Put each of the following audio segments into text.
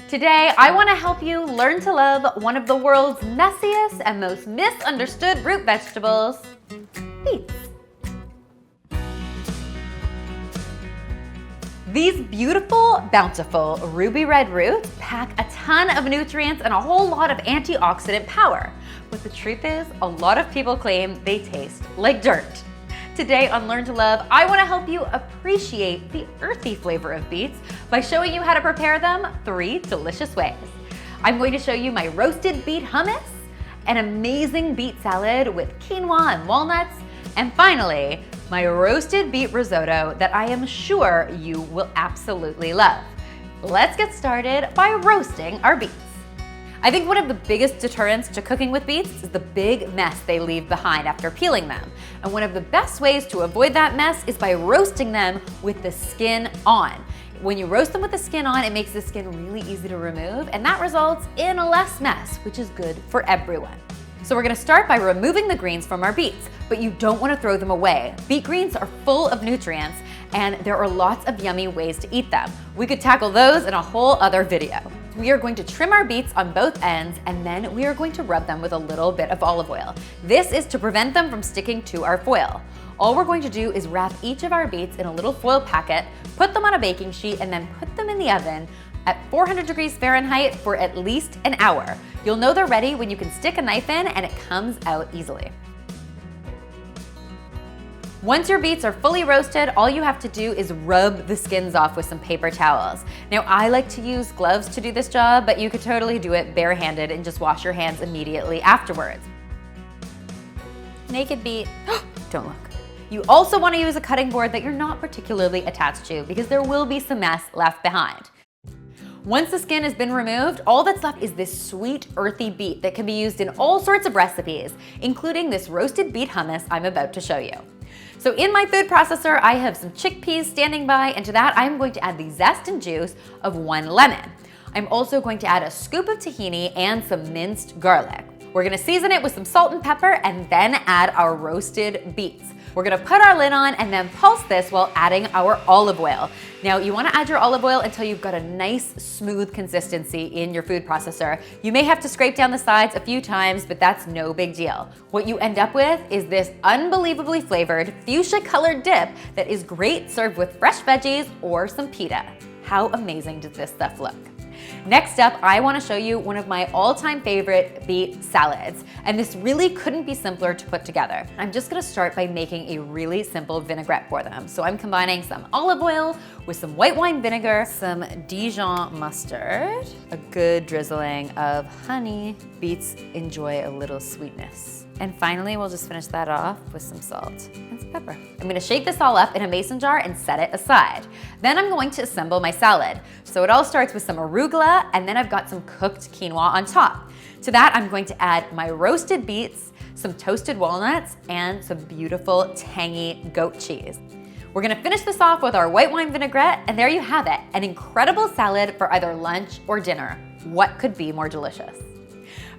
Today, I want to help you learn to love one of the world's messiest and most misunderstood root vegetables, beets. These beautiful, bountiful, ruby red roots pack a ton of nutrients and a whole lot of antioxidant power. But the truth is, a lot of people claim they taste like dirt. Today on Learn to Love, I want to help you appreciate the earthy flavor of beets by showing you how to prepare them 3 delicious ways. I'm going to show you my roasted beet hummus, an amazing beet salad with quinoa and walnuts, and finally, my roasted beet risotto that I am sure you will absolutely love. Let's get started by roasting our beets. I think one of the biggest deterrents to cooking with beets is the big mess they leave behind after peeling them. And one of the best ways to avoid that mess is by roasting them with the skin on. When you roast them with the skin on, it makes the skin really easy to remove, and that results in a less mess, which is good for everyone. So we're gonna start by removing the greens from our beets, but you don't wanna throw them away. Beet greens are full of nutrients, and there are lots of yummy ways to eat them. We could tackle those in a whole other video. We are going to trim our beets on both ends, and then we are going to rub them with a little bit of olive oil. This is to prevent them from sticking to our foil. All we're going to do is wrap each of our beets in a little foil packet, put them on a baking sheet, and then put them in the oven at 400 degrees Fahrenheit for at least an hour. You'll know they're ready when you can stick a knife in and it comes out easily. Once your beets are fully roasted, all you have to do is rub the skins off with some paper towels. Now, I like to use gloves to do this job, but you could totally do it barehanded and just wash your hands immediately afterwards. Naked beet, don't look. You also want to use a cutting board that you're not particularly attached to because there will be some mess left behind. Once the skin has been removed, all that's left is this sweet, earthy beet that can be used in all sorts of recipes, including this roasted beet hummus I'm about to show you. So in my food processor, I have some chickpeas standing by, and to that, I'm going to add the zest and juice of 1 lemon. I'm also going to add a scoop of tahini and some minced garlic. We're gonna season it with some salt and pepper and then add our roasted beets. We're gonna put our lid on and then pulse this while adding our olive oil. Now, you wanna add your olive oil until you've got a nice, smooth consistency in your food processor. You may have to scrape down the sides a few times, but that's no big deal. What you end up with is this unbelievably flavored, fuchsia-colored dip that is great served with fresh veggies or some pita. How amazing does this stuff look? Next up, I want to show you one of my all-time favorite beet salads, and this really couldn't be simpler to put together. I'm just going to start by making a really simple vinaigrette for them. So I'm combining some olive oil with some white wine vinegar, some Dijon mustard, a good drizzling of honey. Beets enjoy a little sweetness. And finally, we'll just finish that off with some salt and some pepper. I'm gonna shake this all up in a mason jar and set it aside. Then I'm going to assemble my salad. So it all starts with some arugula, and then I've got some cooked quinoa on top. To that, I'm going to add my roasted beets, some toasted walnuts, and some beautiful tangy goat cheese. We're gonna finish this off with our white wine vinaigrette, and there you have it, an incredible salad for either lunch or dinner. What could be more delicious?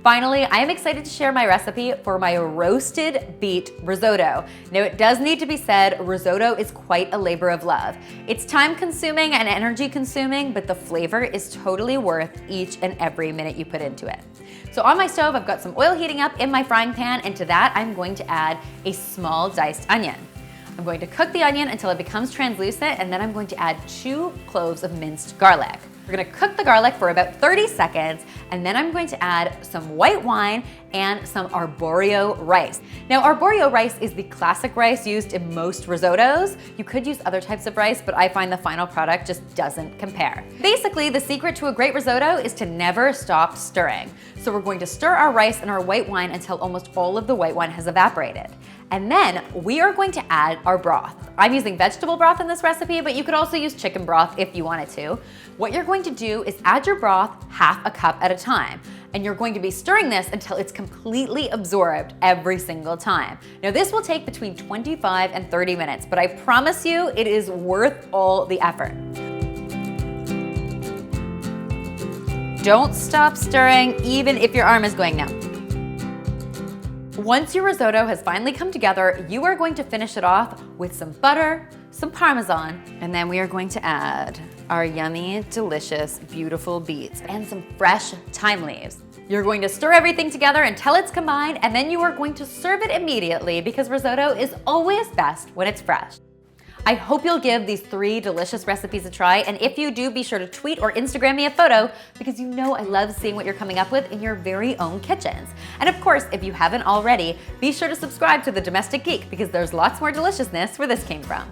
Finally, I am excited to share my recipe for my roasted beet risotto. Now, it does need to be said, risotto is quite a labor of love. It's time consuming and energy consuming, but the flavor is totally worth each and every minute you put into it. So on my stove, I've got some oil heating up in my frying pan, and to that, I'm going to add a small diced onion. I'm going to cook the onion until it becomes translucent, and then I'm going to add 2 cloves of minced garlic. We're gonna cook the garlic for about 30 seconds, and then I'm going to add some white wine and some arborio rice. Now, arborio rice is the classic rice used in most risottos. You could use other types of rice, but I find the final product just doesn't compare. Basically, the secret to a great risotto is to never stop stirring. So we're going to stir our rice and our white wine until almost all of the white wine has evaporated. And then we are going to add our broth. I'm using vegetable broth in this recipe, but you could also use chicken broth if you wanted to. What you're going to do is add your broth half a cup at a time. And you're going to be stirring this until it's completely absorbed every single time. Now, this will take between 25 and 30 minutes, but I promise you it is worth all the effort. Don't stop stirring, even if your arm is going numb. Once your risotto has finally come together, you are going to finish it off with some butter, some Parmesan, and then we are going to add our yummy, delicious, beautiful beets and some fresh thyme leaves. You're going to stir everything together until it's combined, and then you are going to serve it immediately because risotto is always best when it's fresh. I hope you'll give these 3 delicious recipes a try, and if you do, be sure to tweet or Instagram me a photo because you know I love seeing what you're coming up with in your very own kitchens. And of course, if you haven't already, be sure to subscribe to The Domestic Geek because there's lots more deliciousness where this came from.